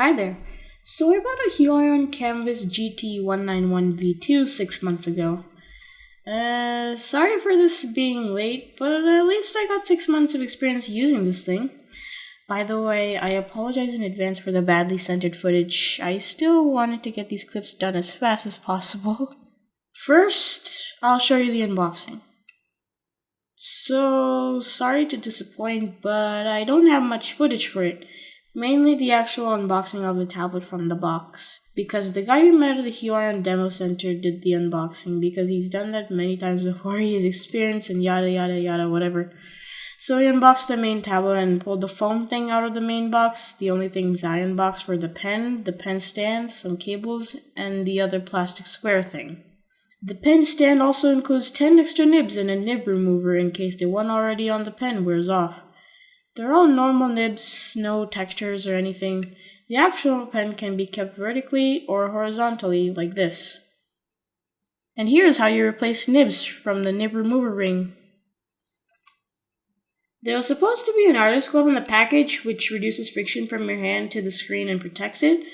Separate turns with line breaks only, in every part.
Hi there. So I bought a Huion KAMVAS GT-191 V2 6 months ago. Sorry for this being late, but at least I got 6 months of experience using this thing. By the way, I apologize in advance for the badly centered footage. I still wanted to get these clips done as fast as possible. First, I'll show you the unboxing. So, sorry to disappoint, but I don't have much footage for it. Mainly the actual unboxing of the tablet from the box. Because the guy we met at the Huion Demo Center did the unboxing because he's done that many times before, he has experience and yada yada yada whatever. So he unboxed the main tablet and pulled the foam thing out of the main box. The only things I unboxed were the pen stand, some cables, and the other plastic square thing. The pen stand also includes 10 extra nibs and a nib remover in case the one already on the pen wears off. They're all normal nibs, no textures or anything. The actual pen can be kept vertically or horizontally like this. And here's how you replace nibs from the nib remover ring. There was supposed to be an artist glove in the package which reduces friction from your hand to the screen and protects it,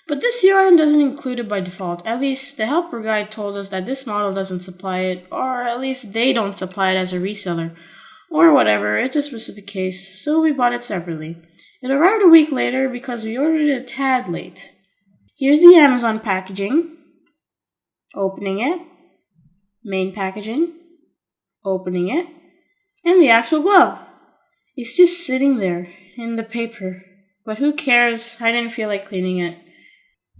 but this Huion doesn't include it by default. At least the helper guide told us that this model doesn't supply it, or at least they don't supply it as a reseller. Or whatever, it's a specific case, so we bought it separately. It arrived a week later because we ordered it a tad late. Here's the Amazon packaging. Opening it. Main packaging. Opening it. And the actual glove. It's just sitting there, in the paper. But who cares? I didn't feel like cleaning it.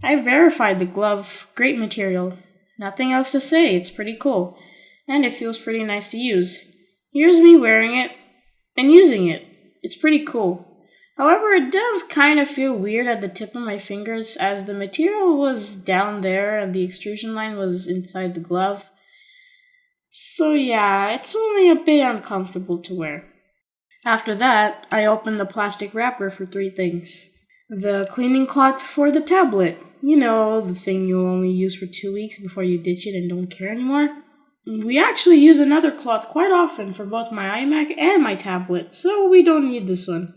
I verified the glove. Great material. Nothing else to say, it's pretty cool. And it feels pretty nice to use. Here's me wearing it and using it. It's pretty cool. However, it does kind of feel weird at the tip of my fingers as the material was down there and the extrusion line was inside the glove. So yeah, it's only a bit uncomfortable to wear. After that, I opened the plastic wrapper for 3 things. The cleaning cloth for the tablet. You know, the thing you'll only use for 2 weeks before you ditch it and don't care anymore. We actually use another cloth quite often for both my iMac and my tablet, so we don't need this one.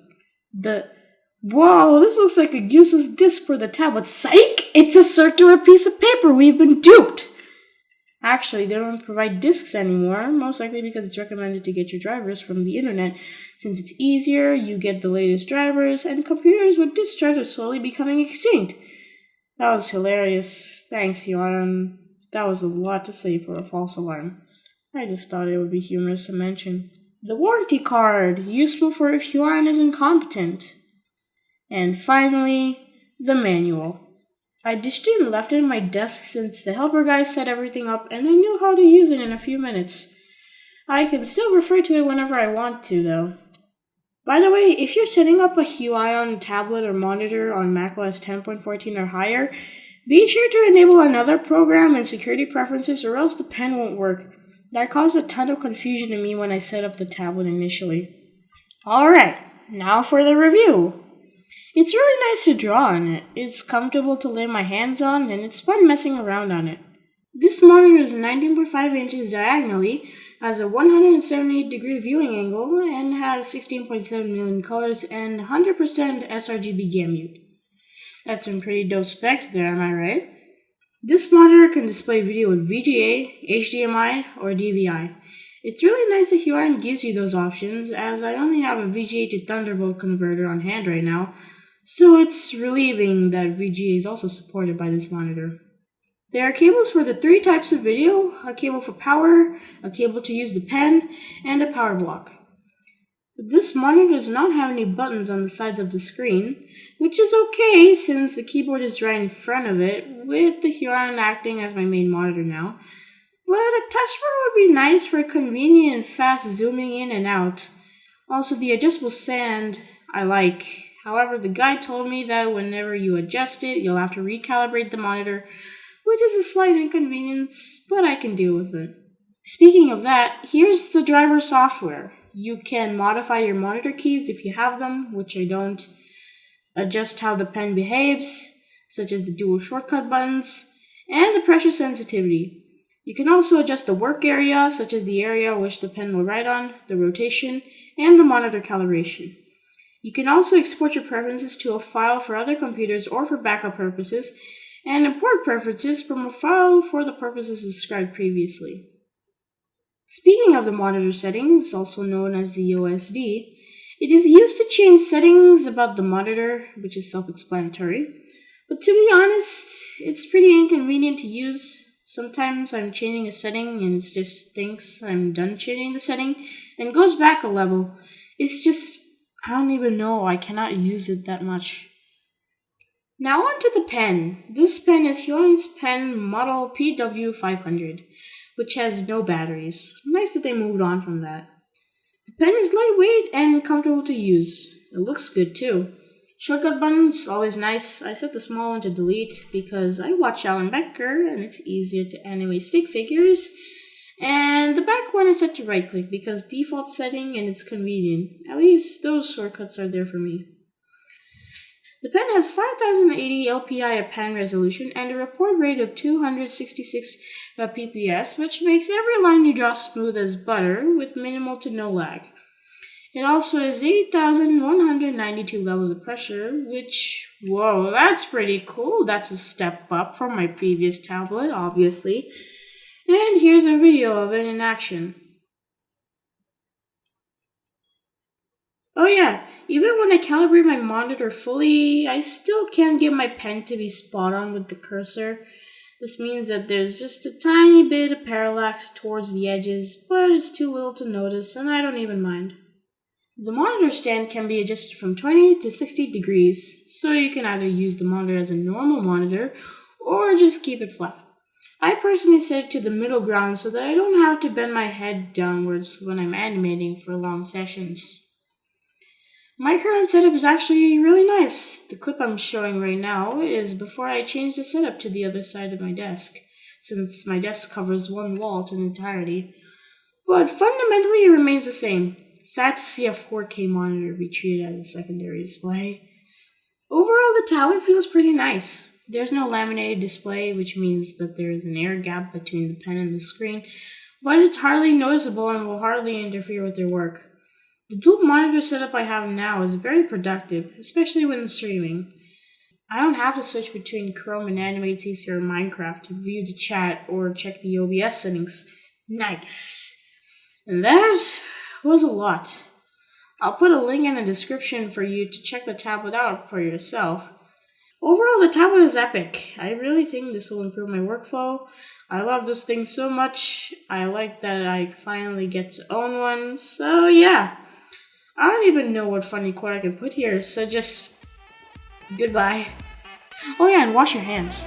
Whoa, this looks like a useless disc for the tablet. Psych! It's a circular piece of paper! We've been duped! Actually, they don't provide discs anymore, most likely because it's recommended to get your drivers from the internet. Since it's easier, you get the latest drivers, and computers with disk drives are slowly becoming extinct. That was hilarious. Thanks, Huion. That was a lot to say for a false alarm. I just thought it would be humorous to mention. The warranty card, useful for if Huion is incompetent. And finally, the manual. I ditched it and left it on my desk since the helper guy set everything up and I knew how to use it in a few minutes. I can still refer to it whenever I want to, though. By the way, if you're setting up a Huion tablet or monitor on macOS 10.14 or higher, be sure to enable another program and security preferences or else the pen won't work. That caused a ton of confusion to me when I set up the tablet initially. Alright, now for the review. It's really nice to draw on it. It's comfortable to lay my hands on and it's fun messing around on it. This monitor is 19.5 inches diagonally, has a 178-degree viewing angle, and has 16.7 million colors and 100% sRGB gamut. That's some pretty dope specs there, am I right? This monitor can display video with VGA, HDMI, or DVI. It's really nice that Huion gives you those options, as I only have a VGA to Thunderbolt converter on hand right now, so it's relieving that VGA is also supported by this monitor. There are cables for the 3 types of video, a cable for power, a cable to use the pen, and a power block. This monitor does not have any buttons on the sides of the screen, which is okay since the keyboard is right in front of it, with the Huion acting as my main monitor now. But a touch bar would be nice for convenient and fast zooming in and out. Also, the adjustable stand I like. However, the guide told me that whenever you adjust it, you'll have to recalibrate the monitor, which is a slight inconvenience, but I can deal with it. Speaking of that, here's the driver software. You can modify your monitor keys if you have them, which I don't. Adjust how the pen behaves, such as the dual shortcut buttons, and the pressure sensitivity. You can also adjust the work area, such as the area which the pen will write on, the rotation, and the monitor calibration. You can also export your preferences to a file for other computers or for backup purposes, and import preferences from a file for the purposes described previously. Speaking of the monitor settings, also known as the OSD, it is used to change settings about the monitor, which is self-explanatory. But to be honest, it's pretty inconvenient to use. Sometimes I'm changing a setting and it just thinks I'm done changing the setting and goes back a level. It's just, I don't even know, I cannot use it that much. Now on to the pen. This pen is Huion's pen model PW500, which has no batteries. Nice that they moved on from that. The pen is lightweight and comfortable to use. It looks good too. Shortcut buttons, always nice. I set the small one to delete because I watch Alan Becker and it's easier to animate stick figures. And the back one is set to right click because default setting and it's convenient. At least those shortcuts are there for me. The pen has 5080 LPI pen resolution and a report rate of 266 pps, which makes every line you draw smooth as butter with minimal to no lag. It also has 8,192 levels of pressure, which, whoa, that's pretty cool. That's a step up from my previous tablet, obviously. And here's a video of it in action. Oh yeah, even when I calibrate my monitor fully, I still can't get my pen to be spot on with the cursor. This means that there's just a tiny bit of parallax towards the edges, but it's too little to notice, and I don't even mind. The monitor stand can be adjusted from 20 to 60 degrees, so you can either use the monitor as a normal monitor or just keep it flat. I personally set it to the middle ground so that I don't have to bend my head downwards when I'm animating for long sessions. My current setup is actually really nice. The clip I'm showing right now is before I changed the setup to the other side of my desk, since my desk covers one wall to entirety. But fundamentally it remains the same. Sad to see a 4K monitor be treated as a secondary display. Overall, the tablet feels pretty nice. There's no laminated display, which means that there is an air gap between the pen and the screen, but it's hardly noticeable and will hardly interfere with your work. The dual monitor setup I have now is very productive, especially when streaming. I don't have to switch between Chrome and Animate CC or Minecraft to view the chat or check the OBS settings. Nice. And that was a lot. I'll put a link in the description for you to check the tablet out for yourself. Overall, the tablet is epic. I really think this will improve my workflow. I love this thing so much. I like that I finally get to own one. So yeah, I don't even know what funny quote I can put here, so just goodbye. Oh yeah, and wash your hands.